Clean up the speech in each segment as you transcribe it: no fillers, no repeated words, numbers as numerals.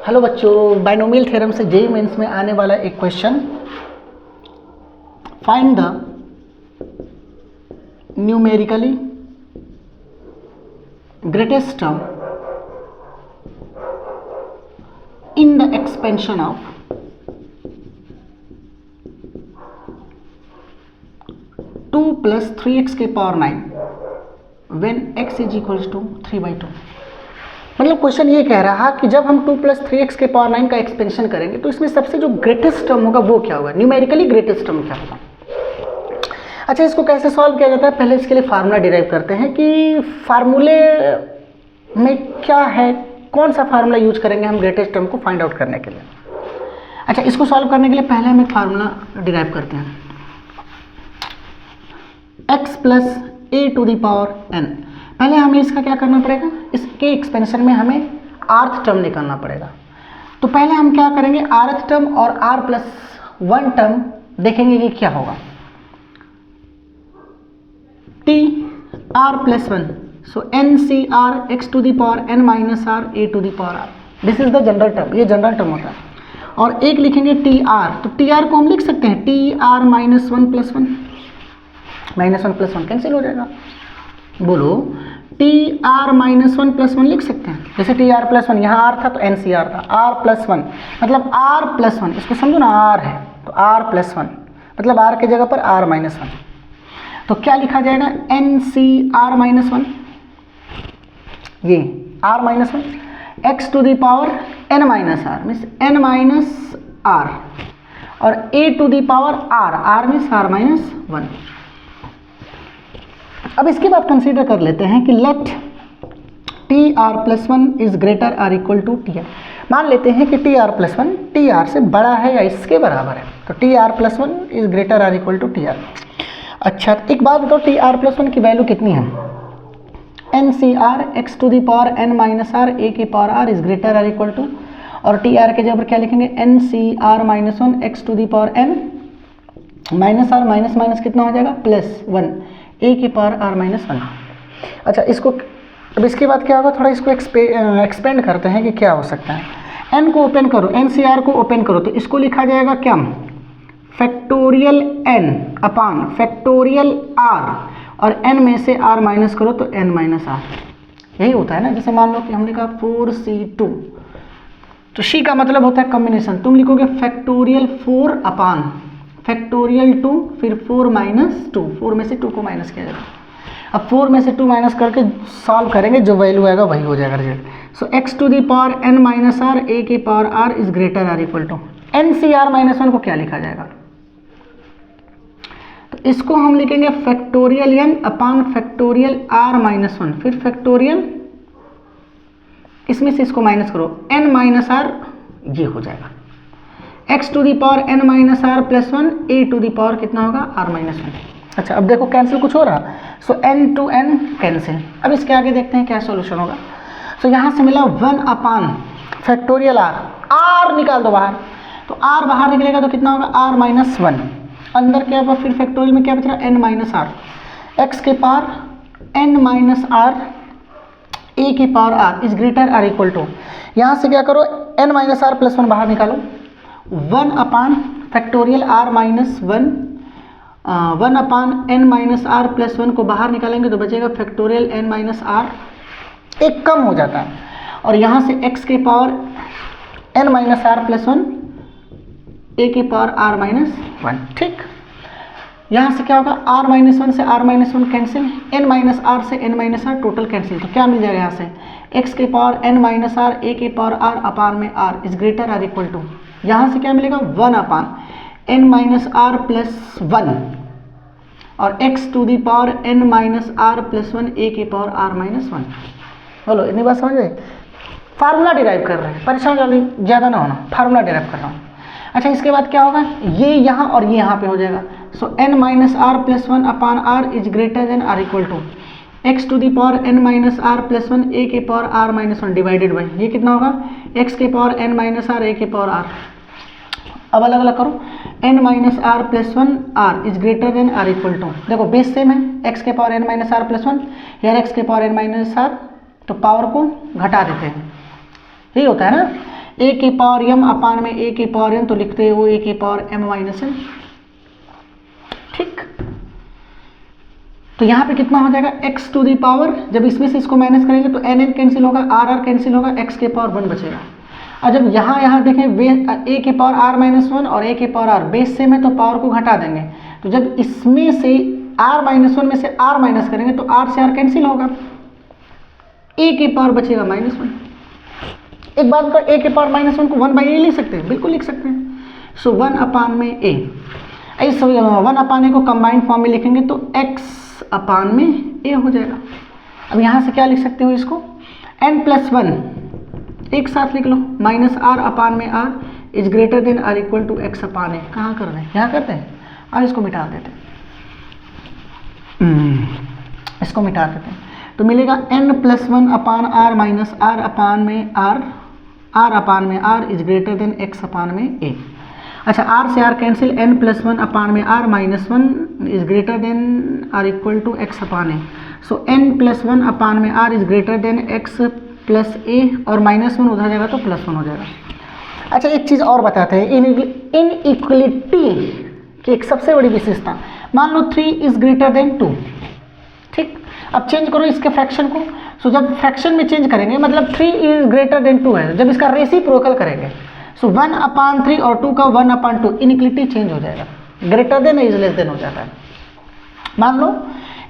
Hello बच्चों, binomial theorem से JEE Mains में आने वाला एक question, find the numerically greatest term in the expansion of 2 + 3x के power 9 when x is equals to 3/2। मतलब क्वेश्चन ये कह रहा कि जब हम 2 + 3x के पावर 9 का एक्सपेंशन करेंगे तो इसमें सबसे जो ग्रेटेस्ट टर्म होगा वो क्या होगा, न्यूमेरिकली ग्रेटेस्ट टर्म क्या होगा। अच्छा, इसको कैसे सॉल्व किया जाता है, पहले इसके लिए फार्मूला डिराइव करते हैं कि फार्मूले में क्या है, कौन सा फार्मूला यूज करेंगे हम ग्रेटेस्ट टर्म को फाइंड आउट करने के लिए। अच्छा, इसको सॉल्व करने के लिए पहले हम एक फार्मूला डिराइव करते हैं, x + a⁴n। पहले हमें इसका क्या करना पड़ेगा, इसके एक्सपेंशन में हमें rth टर्म निकालना पड़ेगा। तो पहले हम क्या करेंगे, rth टर्म और r+1 टर्म देखेंगे कि क्या होगा। tr+1, so ncr x⁴n - r a⁴r, this is the general term, ये जनरल टर्म होता है। और एक लिखेंगे tr, तो tr को हम लिख सकते हैं tr - 1 + 1, -1 + 1 कैंसिल हो जाएगा। बोलो tr - 1 + 1 लिख सकते हैं, जैसे tr+1 यहाँ r था तो ncr था, r+1 मतलब r+1, इसको समझो ना, r है तो r+1 मतलब r के जगह पर r-1, तो क्या लिखा जाएगा, ncr - 1, ये r-1 x⁴n - r means n - r और a⁴r, r मीन्स r-1। अब इसके बाद कंसीडर कर लेते हैं कि let tr+1 is greater or equal to tr। मान लेते हैं कि tr+1 tr से बड़ा है या इसके बराबर है, तो tr+1 is greater or equal to tr। अच्छा, एक बात बताओ, tr+1 की वैल्यू कितनी है, ncr x⁴n - r a⁴r is greater or equal to, और tr के जगह पर क्या लिखेंगे, ncr - 1 x⁴n - r माइनस कितना हो जाएगा, +1 a⁴r-1। अच्छा, इसको अब इसके बाद क्या होगा, थोड़ा इसको एक्सपेंड करते हैं कि क्या हो सकता है। n को ओपन करो, ncr को ओपन करो, तो इसको लिखा जाएगा क्या, फैक्टोरियल n अपान फैक्टोरियल r, और n में से r माइनस करो तो n - r, यही होता है ना। जैसे मान लो कि हमने कहा 4c2, तो c का मतलब होता है कॉम्बिनेशन, तुम लिखोगे फैक्टोरियल 4 अपान फैक्टोरियल 2, फिर 4 - 2, 4 में से 2 को माइनस किया जाएगा। अब 4 में से 2 माइनस करके सॉल्व करेंगे, जो वैल्यू आएगा वही हो जाएगा result. So x⁴n - r a⁴r is greater or equal to, ncr - 1 को क्या लिखा जाएगा, तो इसको हम लिखेंगे फैक्टोरियल n अपान फैक्टोरियल r-1, फिर फैक्टोरियल, इसमें से इसको माइनस करो, n - r, ये हो जाएगा x⁴n - r +1 a⁴ कितना होगा, r-1। अच्छा, अब देखो कैंसिल कुछ हो रहा, सो n to n कैंसिल। अब इसके आगे देखते हैं क्या सॉल्यूशन होगा। सो यहाँ से मिला 1 अपान फैक्टोरियल r निकाल दो बाहर, तो r बाहर निकलेगा तो कितना होगा, r-1, अंदर क्या होगा, फिर फैक्टोरियल में क्या बच रहा, n - r, x⁴n - r a⁴r is greater or equal to, यहाँ से क्या करो, n - r +1 बाहर निकालो, 1 अपान फैक्टोरियल r-1, 1 अपान n - r +1 को बाहर निकालेंगे तो बचेगा फैक्टोरियल n - r, एक कम हो जाता है, और यहाँ से x⁴n - r +1 a⁴r-1, ठीक। यहाँ से क्या होगा, r-1 से r-1 कैंसिल, n - r से n - r टोटल कैंसिल, तो क्या मिल जाएगा यहाँ से, x⁴n - r a⁴r अपान में r is greater or equal to, यहाँ से क्या मिलेगा, 1 अपान n - r +1 और x⁴n - r +1 a⁴r-1। बोलो, इतनी बात समझ गए। फार्मूला डिराइव कर रहे हैं, परेशान ज़्यादा ना होना, फार्मूला डिराइव कर रहा हूँ। अच्छा, इसके बाद क्या होगा, ये यहाँ और ये यहाँ पे हो जाएगा, so n - r +1 upon r is greater than or equal to x⁴n - r +1 a⁴r-1 divided by, ये कितना होगा, x⁴n - r a⁴r। अब अलग अलग करो, n - r +1 r is greater than or equal to, देखो बेस सेम है, x⁴n - r +1 या x⁴n - r, तो पावर को घटा देते हैं, यही होता है ना, ए की पावर m अपान में ए की पावर n, तो लिखते हो ए की पावर m माइनस n। ठीक, तो यहाँ पे कितना हो जाएगा x टू दी पावर, जब इसमें से इसको माइनस करेंगे तो n n कैंसिल होगा, r r कैंसिल होगा, x के पावर 1 बचेगा। और जब यहाँ देखें a की पावर r माइनस 1 और a की पावर r बेस सेम है तो पावर को घटा देंगे, तो जब इसमें से r माइनस 1 में से r माइनस करेंगे तो r से r कैंसिल होगा, a की पावर बचेगा माइनस 1। एक बात बताओ, a की पावर माइनस 1 को 1 बाई a लिख सकते हैं, बिल्कुल लिख सकते हैं। सो 1 अपान में a, ऐसे 1 अपान a को कंबाइंड फॉर्म में लिखेंगे तो x अपान में a हो जाएगा। अब यहाँ से क्या लिख सकते हो इसको, n प्लस 1 एक साथ लिख लो, माइनस r अपान में r is greater than r equal to x upon a। कहाँ कर रहे हैं, यहाँ करते हैं और इसको मिटा देते हैं, इसको मिटा देते हैं, तो मिलेगा n plus 1 upon r minus r upon में r अपान में r is greater than x upon में a। अच्छा, r से r cancel, n plus 1 upon में r minus 1 is greater than r equal to x upon a। So n plus 1 upon में r is greater than x plus a, और minus 1 उधर जाएगा तो plus 1 हो जाएगा। अच्छा, एक चीज़ और बताते हैं, इनइक्वलिटी की एक सबसे बड़ी विशेषता, मान लो 3 इज ग्रेटर देन 2। ठीक, अब चेंज करो इसके फ्रैक्शन को, सो जब फ्रैक्शन में चेंज करेंगे मतलब 3 इज ग्रेटर देन 2 है, जब इसका रेसिप्रोकल करेंगे सो 1 अपान 3 और 2 का 1 अपान 2, इनइक्वलिटी चेंज हो जाएगा, greater than is less then हो जाता है। मान लो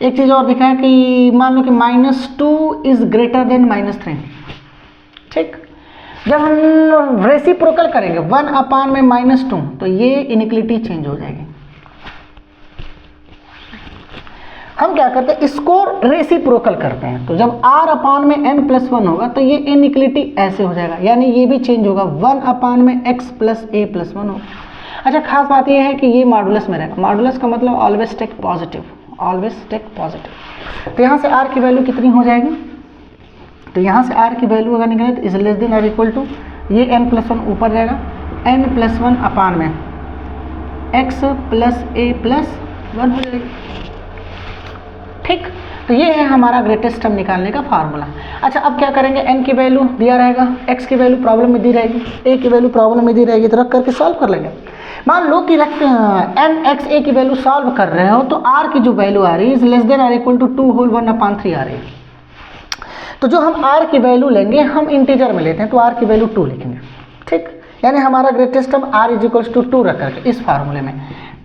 एक चीज़ और दिखा है कि मान लो कि -2 इज ग्रेटर देन -3। ठीक, जब हम रेसिप्रोकल करेंगे 1 अपान में -2 तो ये इनइक्वलिटी चेंज हो जाएगी। हम क्या करते हैं, इसको रेसिप्रोकल करते हैं, तो जब r अपान में n प्लस 1 होगा तो ये इनइक्वलिटी ऐसे हो जाएगा, यानी ये भी चेंज होगा, 1 अपान में x प्लस a प्लस 1 होगा। अच्छा, खास बात ये है कि ये मॉडुलस में रहेगा, मॉडुलस का मतलब always take positive, always take positive. तो यहाँ से r की वैल्यू कितनी हो जाएगी, तो यहाँ से r की वैल्यू अगर निकाले तो इज लेस देन और इक्वल टू, ये n प्लस 1 ऊपर जाएगा, n प्लस 1 अपान में x प्लस a प्लस 1 हो जाएगी। ठीक, तो ये है हमारा ग्रेटेस्ट टर्म निकालने का फार्मूला। अच्छा, अब क्या करेंगे, n की वैल्यू दिया रहेगा, x की वैल्यू प्रॉब्लम में दी रहेगी, a की वैल्यू प्रॉब्लम में दी रहेगी, तो रख करके सॉल्व कर लेंगे। मान लो कि n x a की वैल्यू सॉल्व कर रहे हो तो r की जो वैल्यू आ रही है इज लेस देन और इक्वल टू 2 होल 1 अपान 3 आ रही है। तो जो हम r की वैल्यू लेंगे हम इंटीजर में लेते हैं, तो r की वैल्यू 2 लिखेंगे। ठीक, यानी हमारा greatest term r is equals to 2 रख करके इस फार्मूले में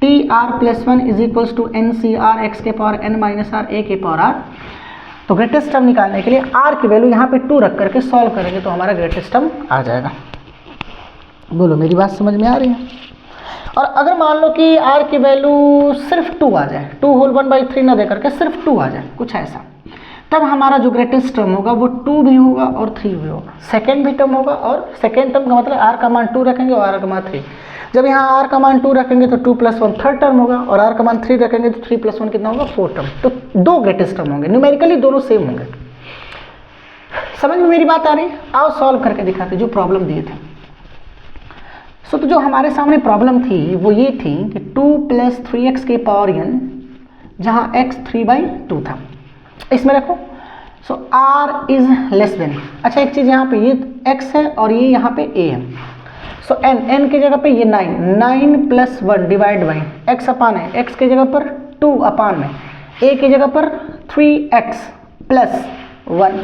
T R plus 1 is equals to N C R X के power n minus R A के पावर r। तो ग्रेटेस्ट टर्म निकालने के लिए r की वैल्यू यहाँ पे 2 रख करके सॉल्व करेंगे तो हमारा ग्रेटेस्ट टर्म आ जाएगा। बोलो, मेरी बात समझ में आ रही है। और अगर मान लो कि r की वैल्यू सिर्फ 2 आ जाए, 2 होल 1/3 ना दे करके सिर्फ 2 आ जाए, कुछ ऐसा, तब हमारा जो ग्रेटेस्ट टर्म होगा वो 2 भी होगा और 3 भी होगा, सेकेंड भी टर्म होगा। और सेकेंड टर्म का मतलब r का मान 2 रखेंगे और r का मान 3। जब यहाँ r का मान 2 रखेंगे तो 2 + 1 थर्ड टर्म होगा, और r का मान 3 रखेंगे तो 3 + 1 कितना होगा, 4 टर्म। तो 2 ग्रेटेस्ट टर्म होंगे, न्यूमेरिकली दोनों सेम होंगे। समझ में मेरी बात आ रही है? आओ सॉल्व करके दिखाते जो प्रॉब्लम दिए थे। तो जो हमारे सामने प्रॉब्लम थी वो ये थी कि 2 + 3x के पावर n, जहाँ x 3/2 था, इसमें रखो। सो r इज लेस देन, अच्छा एक चीज़ यहाँ पे ये x है और ये यहाँ पे a है। सो n की जगह पे ये 9 + 1 डिवाइड बाई x अपान है, x की जगह पर 2 अपान में a की जगह पर 3x + 1।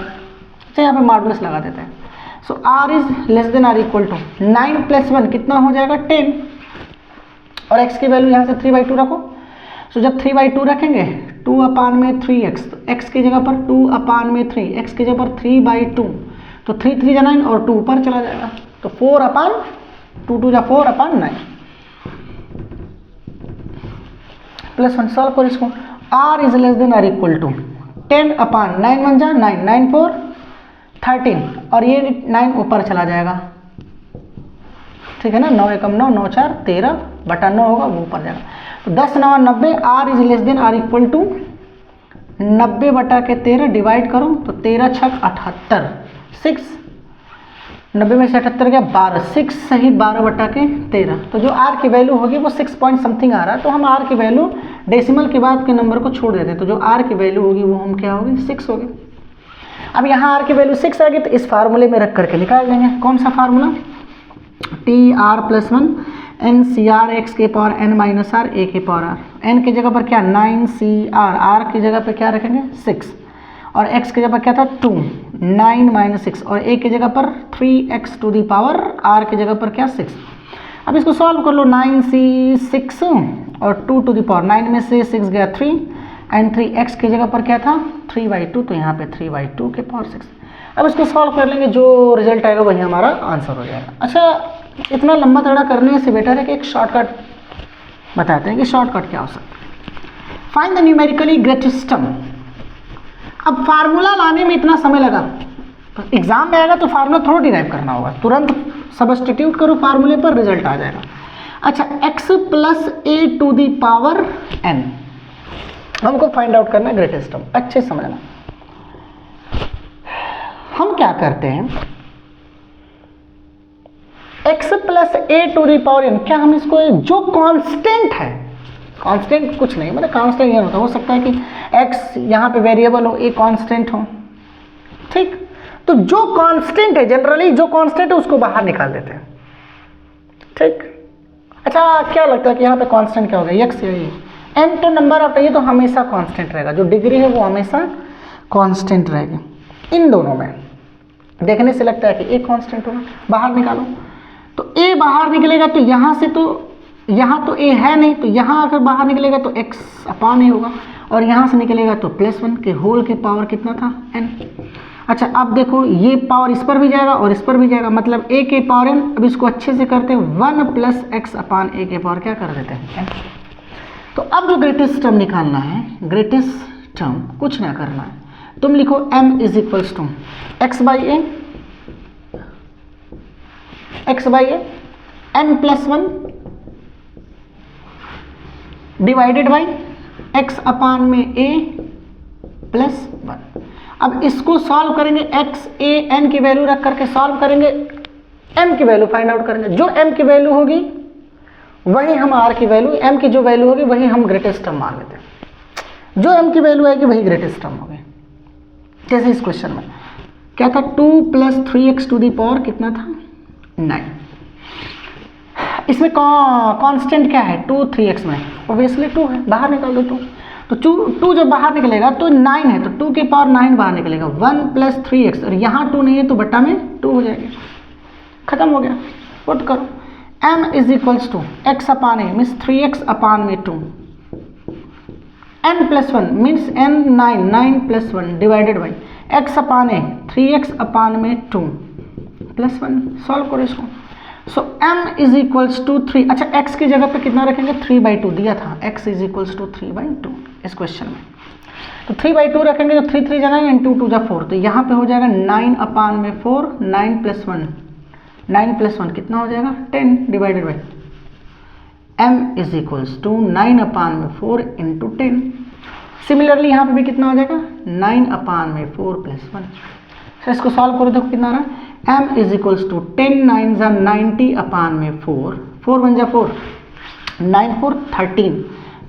अच्छा यहाँ पे मॉडुलस लगा देते हैं। So r is less than or equal to 9 + 1 कितना हो जाएगा 10, और x की वैल्यू यहाँ से 3/2 रखो। सो जब 3/2 रखेंगे 2 अपान में 3x, तो x की जगह पर 2 अपान में 3, x की जगह पर 3/2, तो 3 3 9 और 2 ऊपर चला जाएगा, तो 4 अपान 2 2 4 अपान 9 + 1 सॉल्व करो इसको। r is less than or equal to 10 upon 9 1 जा 9 9 4 13, और ये 9 ऊपर चला जाएगा, ठीक है ना, 9 एकम 9 9 4 13/9 होगा, वो ऊपर जाएगा। तो 10 9 90, r is less than or equal to 90/13 divide करो तो 13 6 78, 6 90 में से 78 गया 12, 6 सही 12/13। तो जो r की वैल्यू होगी वो 6 पॉइंट समथिंग आ रहा है, तो हम r की वैल्यू डेसिमल के बाद के नंबर को छोड़ देते हैं, तो जो r की वैल्यू होगी वो हम क्या होगी 6 होगी। अब यहाँ r की वैल्यू 6 आ गई तो इस फार्मूले में रख करके निकाल देंगे। कौन सा formula, T R plus one N C R X के power N minus R A के पावर आर। एन की जगह पर क्या 9 सी आर की जगह पर क्या रखेंगे 6 और x की जगह पर क्या था 2 9 माइनस 6 और a की जगह पर 3x to the power r की जगह पर क्या 6। अब इसको सॉल्व कर लो 9c 6 और 2 टू दी पावर 9 में से 6 गया 3 एंड 3x की जगह पर क्या था 3/2 तो यहाँ पे 3/2 के पावर 6। अब इसको सॉल्व कर लेंगे जो रिजल्ट आएगा वही हमारा आंसर हो जाएगा। अच्छा इतना लंबा तगड़ा करने से बेटर है कि एक शॉर्टकट बताते हैं कि शॉर्टकट क्या हो सकता है। Find the numerically greatest term. अब फार्मूला लाने में इतना समय लगा, एग्जाम में आएगा तो फार्मूला थोड़ा डिराइव करना होगा, तुरंत सब्स्टिट्यूट करो फार्मूले पर रिजल्ट आ जाएगा। अच्छा x plus A to the power n हमको फाइंड आउट करना है ग्रेटेस्ट टर्म। अच्छे समझना, हम क्या करते हैं x plus A to the power n, क्या हम इसको जो कांस्टेंट है, कांस्टेंट कुछ नहीं मतलब कांस्टेंट ये होता हो सकता है कि x यहाँ पे वेरिएबल हो a कांस्टेंट हो, ठीक। तो जो कांस्टेंट है जनरली जो कांस्टेंट है उसको बाहर निकाल देते हैं, ठीक। अच्छा क्या लगता है कि यहाँ पे कांस्टेंट क्या होगा x या ये n तो नंबर ऑफ ये तो हमेशा कांस्टेंट रहेगा, जो डिग्री है वो हमेशा कांस्टेंट रहेगी। इन दोनों में देखने से लगता है कि a कांस्टेंट होगा, बाहर निकालो तो a बाहर निकलेगा तो यहाँ से तो यहाँ तो a है नहीं, तो यहाँ अगर बाहर निकलेगा तो x अपान a होगा और यहाँ से निकलेगा तो +1 के होल के पावर कितना था n। अच्छा अब देखो ये पावर इस पर भी जाएगा और इस पर भी जाएगा, मतलब a के पावर n। अब इसको अच्छे से करते हैं 1 प्लस x अपान a के पावर क्या कर देते हैं n। तो अब जो ग्रेटेस्ट टर्म निकालना है, ग्रेटेस्ट टर्म कुछ ना करना है, तुम लिखो m is equals to x by A n plus 1 divided by x upon में a प्लस 1। अब इसको सॉल्व करेंगे, x a n की वैल्यू रख करके सॉल्व करेंगे, m की वैल्यू फाइंड आउट करेंगे। जो m की वैल्यू होगी वही हम r की वैल्यू, m की जो वैल्यू होगी वही हम ग्रेटेस्ट टर्म मान लेते हैं। जो m की वैल्यू आएगी वही ग्रेटेस्ट टर्म होगी। जैसे इस क्वेश्चन में क्या था 2 plus 3x to the power कितना था 9। इसमें कांस्टेंट क्या है 2 3x में ऑब्वियसली 2 है, बाहर निकाल दो 2। तो 2 जब बाहर निकलेगा तो 9 है, तो 2 के पावर 9 बाहर निकलेगा 1 प्लस 3x और यहाँ 2 नहीं है तो बट्टा में 2 हो जाएगा, खत्म हो गया। पुट करो m is equals to x upon a means 3x upon में 2 n plus 1 means n 9 plus 1 divided by x upon a 3x upon में 2 प्लस 1। सॉल्व करो इसको। So m is equals to 3। अच्छा x की जगह पे कितना रखेंगे 3/2 दिया था, x इज इक्वल्स टू 3/2 इस क्वेश्चन में। तो 3/2 रखेंगे तो 3 3 जाएगा एंड 2 2 जा 4, तो यहाँ पे हो जाएगा 9 अपान में 4 9 प्लस 1 9 प्लस 1 कितना हो जाएगा 10 divided by m is equals to 9 upon में 4 इंटू 10। सिमिलरली यहाँ पे भी कितना हो जाएगा 9 अपान में 4 प्लस 1। तो इसको सॉल्व करो, देखो कितना आ रहा है m इज इक्वल्स टू 10 9 जा 90 अपान में 4 4 1 जा 4 9 4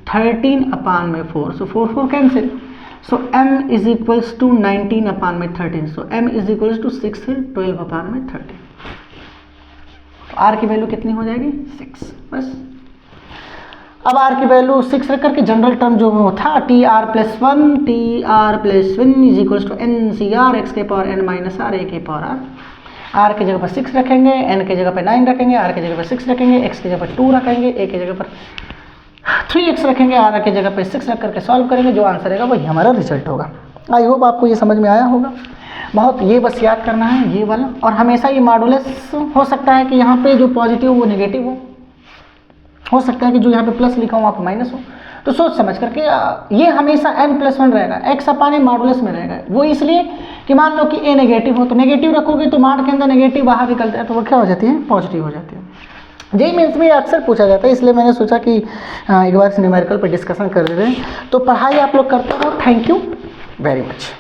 13 अपान में 4, so 4 4 cancel. So m is equals to 19 upon में 13, so m is equals to 6 12 upon में 13। तो r की वैल्यू कितनी हो जाएगी 6 बस। अब r की वैल्यू 6 रख करके जनरल टर्म जो था T R plus 1 is equals to N C R X के power n minus R A के पावर r की जगह पर 6 रखेंगे, n की जगह पर 9 रखेंगे, r की जगह पर 6 रखेंगे, x की जगह पर 2 रखेंगे, a की जगह पर 3x रखेंगे, r की जगह पर 6 रख करके सॉल्व करेंगे, जो आंसर आएगा वही हमारा रिजल्ट होगा। आई होप आपको ये समझ में आया होगा। बहुत ये बस याद करना है ये वाला, और हमेशा ये मॉडुलस हो सकता है कि यहाँ पे जो पॉजिटिव वो नेगेटिव हो सकता है कि जो यहाँ पे प्लस लिखा हो वहाँ पे माइनस हो, तो सोच समझ करके ये हमेशा n+1 रहेगा, x अपान ए मॉडुलस में रहेगा। वो इसलिए कि मान लो कि a नेगेटिव हो तो नेगेटिव रखोगे तो माड के अंदर नेगेटिव बाहर निकलता है तो वो क्या हो जाती है पॉजिटिव हो जाती है। जेईई मेंस में अक्सर पूछा जाता है, इसलिए मैंने सोचा कि एक बार न्यूमेरिकल पर डिस्कशन कर देते हैं। तो पढ़ाई आप लोग करते हो। Thank you very much.